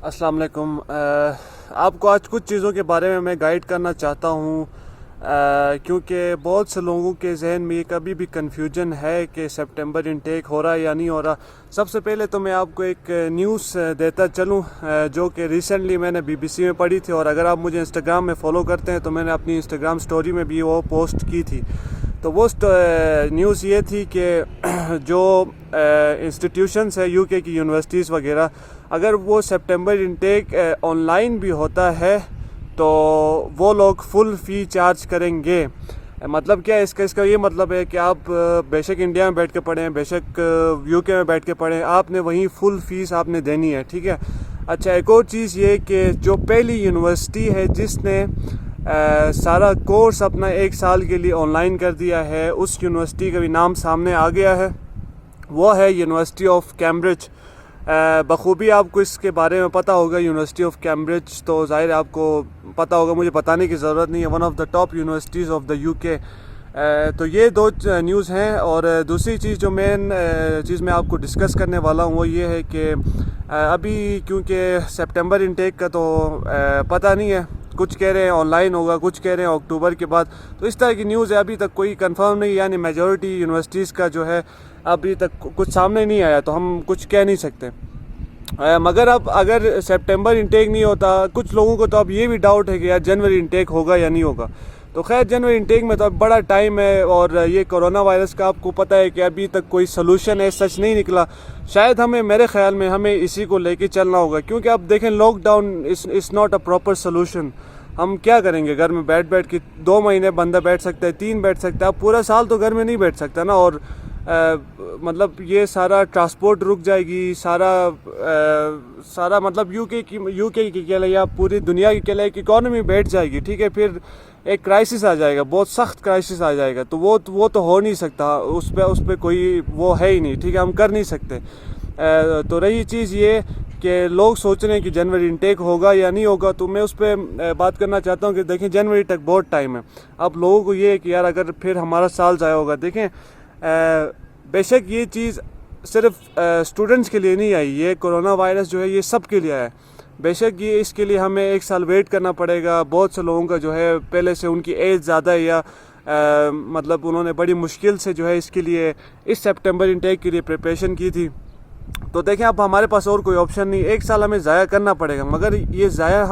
अस्सलाम वालेकुम। आपको आज कुछ चीज़ों के बारे में मैं गाइड करना चाहता हूँ, क्योंकि बहुत से लोगों के जहन में ये कभी भी कन्फ्यूजन है कि सितंबर इनटेक हो रहा है या नहीं हो रहा। सबसे पहले तो मैं आपको एक न्यूज़ देता चलूँ जो कि रिसेंटली मैंने BBC में पढ़ी थी, और अगर आप मुझे इंस्टाग्राम में फ़ॉलो करते हैं तो मैंने अपनी इंस्टाग्राम स्टोरी में भी वो पोस्ट की थी। तो वो न्यूज़ ये थी कि जो इंस्टीट्यूशंस है UK की यूनिवर्सिटीज़ वगैरह, अगर वो सितंबर इनटेक ऑनलाइन भी होता है तो वो लोग फुल फ़ी चार्ज करेंगे। मतलब क्या है इसका ये मतलब है कि आप बेशक इंडिया में बैठ के पढ़ें, बेशक UK में बैठ के पढ़ें, आपने वहीं फुल फ़ीस आपने देनी है, ठीक है। अच्छा, एक और चीज़ ये कि जो पहली यूनिवर्सिटी है जिसने सारा कोर्स अपना एक साल के लिए ऑनलाइन कर दिया है, उस यूनिवर्सिटी का भी नाम सामने आ गया है, वो है यूनिवर्सिटी ऑफ कैम्ब्रिज। बखूबी आपको इसके बारे में पता होगा, यूनिवर्सिटी ऑफ कैम्ब्रिज तो ज़ाहिर है आपको पता होगा, मुझे बताने की ज़रूरत नहीं है, one of the top universities of the UK। तो ये दो न्यूज़ हैं। और दूसरी चीज़ जो मेन चीज़ मैं आपको डिस्कस करने वाला हूँ वो ये है कि अभी क्योंकि सितंबर इनटेक का तो पता नहीं है, कुछ कह रहे हैं ऑनलाइन होगा, कुछ कह रहे हैं अक्टूबर के बाद, तो इस तरह की न्यूज़ है, अभी तक कोई कंफर्म नहीं, यानी मेजॉरिटी यूनिवर्सिटीज़ का जो है अभी तक कुछ सामने नहीं आया, तो हम कुछ कह नहीं सकते। मगर अब अगर सितंबर इनटेक नहीं होता, कुछ लोगों को तो अब ये भी डाउट है कि यार जनवरी इनटेक होगा या नहीं होगा। तो खैर, जनवरी इनटेक में तो अब बड़ा टाइम है, और ये कोरोना वायरस का आपको पता है कि अभी तक कोई सलूशन है सच नहीं निकला। शायद मेरे ख्याल में हमें इसी को लेके चलना होगा, क्योंकि अब देखें lockdown is not a proper solution. हम क्या करेंगे, घर में बैठ के 2 महीने बंदा बैठ सकता है, 3 बैठ सकता है, अब पूरा साल तो घर में नहीं बैठ सकता ना। और मतलब ये सारा ट्रांसपोर्ट रुक जाएगी, सारा मतलब UK की कह लें या पूरी दुनिया की कह लें इकॉनमी बैठ जाएगी, ठीक है। फिर एक क्राइसिस आ जाएगा, बहुत सख्त क्राइसिस आ जाएगा, तो वो तो हो नहीं सकता, उस पे कोई वो है ही नहीं, ठीक है, हम कर नहीं सकते। तो रही चीज़ ये कि लोग सोच रहे हैं कि जनवरी इनटेक होगा या नहीं होगा, तो मैं उस पर बात करना चाहता हूँ कि देखें जनवरी तक बहुत टाइम है। अब लोगों को ये है कि यार अगर फिर हमारा साल ज़ाया होगा। देखें बेशक ये चीज़ सिर्फ स्टूडेंट्स के लिए नहीं आई, ये कोरोना वायरस जो है ये सब के लिए आया है। बेशक ये इसके लिए हमें 1 साल वेट करना पड़ेगा। बहुत से लोगों का जो है पहले से उनकी एज ज़्यादा है, या मतलब उन्होंने बड़ी मुश्किल से जो है इसके लिए इस सितंबर इनटेक के लिए प्रिपरेशन की थी। तो देखें अब हमारे पास और कोई ऑप्शन नहीं, 1 साल हमें ज़ाया करना पड़ेगा। मगर ये ज़ाया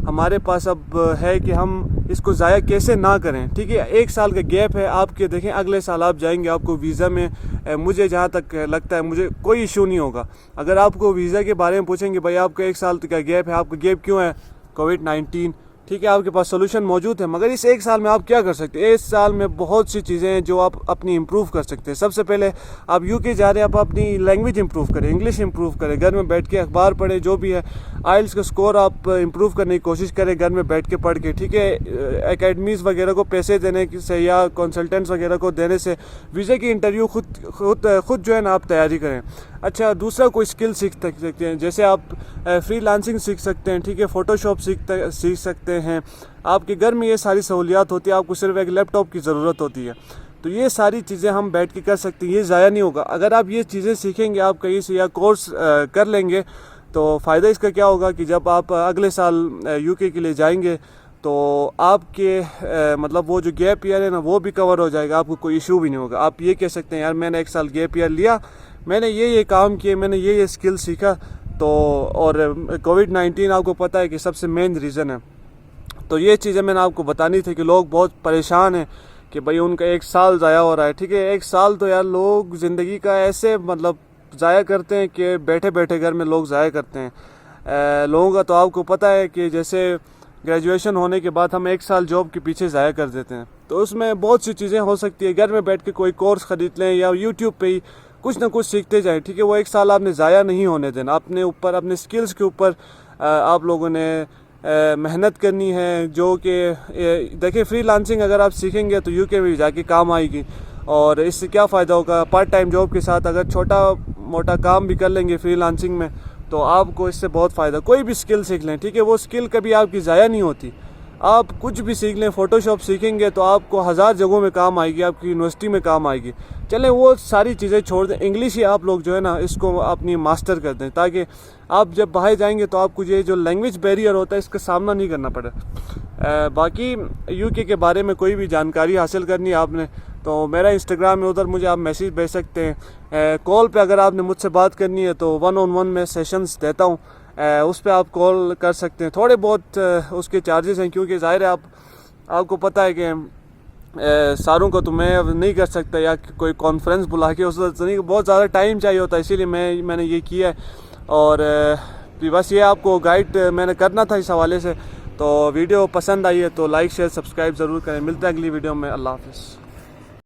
हमारे पास अब है कि हम इसको ज़ाया कैसे ना करें, ठीक है। 1 साल का गैप है आपके, देखें अगले साल आप जाएंगे, आपको वीज़ा में मुझे जहाँ तक लगता है मुझे कोई इशू नहीं होगा। अगर आपको वीज़ा के बारे में पूछेंगे भाई आपका 1 साल का गैप है, आपका गैप क्यों है, कोविड-19, ठीक है, आपके पास सोल्यूशन मौजूद है। मगर इस 1 साल में आप क्या कर सकते हैं? 1 साल में बहुत सी चीज़ें हैं जो आप अपनी इम्प्रूव कर सकते हैं। सबसे पहले आप UK जा रहे हैं, आप अपनी लैंग्वेज इम्प्रूव करें, इंग्लिश इम्प्रूव करें, घर में बैठ के अखबार पढ़ें, जो भी है आइल्स का स्कोर आप इम्प्रूव करने की कोशिश करें घर में बैठ के पढ़ के, ठीक है। एकेडमीज़ वगैरह को पैसे देने से या कंसल्टेंट्स वगैरह को देने से वीज़े की इंटरव्यू खुद जो है ना आप तैयारी करें। अच्छा, दूसरा कोई स्किल सीख सकते हैं, जैसे आप फ्रीलांसिंग सीख सकते हैं, ठीक है, फ़ोटोशॉप सीख सकते हैं। आपके घर में ये सारी सहूलियात होती है, आपको सिर्फ एक लैपटॉप की ज़रूरत होती है। तो ये सारी चीज़ें हम बैठ के कर सकते हैं, ये ज़ाया नहीं होगा। अगर आप ये चीज़ें सीखेंगे, आप कहीं से या कोर्स कर लेंगे, तो फ़ायदा इसका क्या होगा कि जब आप अगले साल UK के लिए जाएंगे तो आपके मतलब वो जो गैप ईयर है ना वो भी कवर हो जाएगा, आपको कोई इशू भी नहीं होगा। आप ये कह सकते हैं यार मैंने 1 साल गैप ईयर लिया, मैंने ये काम किए, मैंने ये स्किल सीखा। तो और कोविड-19 आपको पता है कि सबसे मेन रीज़न है। तो ये चीज़ें मैंने आपको बतानी थी कि लोग बहुत परेशान हैं कि भाई उनका 1 साल ज़ाया हो रहा है, ठीक है। 1 साल तो यार लोग ज़िंदगी का ऐसे मतलब ज़ाया करते हैं कि बैठे बैठे घर में लोग ज़ाया करते हैं। लोगों का तो आपको पता है कि जैसे ग्रेजुएशन होने के बाद हम 1 साल जॉब के पीछे ज़ाया कर देते हैं, तो उसमें बहुत सी चीज़ें हो सकती है। घर में बैठ के कोई कोर्स ख़रीद लें या यूट्यूब पे ही कुछ ना कुछ सीखते जाएं, ठीक है। वो 1 साल आपने ज़ाया नहीं होने देना, अपने ऊपर अपने स्किल्स के ऊपर आप लोगों ने मेहनत करनी है। जो कि देखिए फ्रीलांसिंग अगर आप सीखेंगे तो UK में भी जाके काम आएगी, और इससे क्या फ़ायदा होगा, पार्ट टाइम जॉब के साथ अगर छोटा मोटा काम भी कर लेंगे फ्रीलांसिंग में तो आपको इससे बहुत फ़ायदा। कोई भी स्किल सीख लें, ठीक है, वो स्किल कभी आपकी ज़ाया नहीं होती। آپ کچھ بھی سیکھ لیں، فوٹو شاپ سیکھیں گے تو آپ کو 1000 جگہوں میں کام آئے گی، آپ کی یونیورسٹی میں کام آئے گی. چلیں وہ ساری چیزیں چھوڑ دیں، انگلش ہی آپ لوگ جو ہے نا اس کو اپنی ماسٹر کر دیں، تاکہ آپ جب باہر جائیں گے تو آپ کو یہ جو لینگویج بیریئر ہوتا ہے اس کا سامنا نہیں کرنا پڑے. باقی یو کے بارے میں کوئی بھی جانکاری حاصل کرنی ہے آپ نے تو میرا انسٹاگرام ہے، ادھر مجھے آپ میسیج بھیج سکتے ہیں. کال پہ اگر آپ نے مجھ سے بات کرنی ہے تو 1-on-1 میں سیشنز دیتا ہوں، اس پہ آپ کال کر سکتے ہیں. تھوڑے بہت اس کے چارجز ہیں، کیونکہ ظاہر ہے آپ کو پتہ ہے کہ ساروں کو تو میں نہیں کر سکتا، یا کوئی کانفرنس بلا کے اس بہت زیادہ ٹائم چاہیے ہوتا ہے، اسی لیے میں نے یہ کیا ہے. اور بس یہ آپ کو گائیڈ میں نے کرنا تھا اس حوالے سے. تو ویڈیو پسند آئی ہے تو لائک شیئر سبسکرائب ضرور کریں. ملتے ہیں اگلی ویڈیو میں. اللہ حافظ.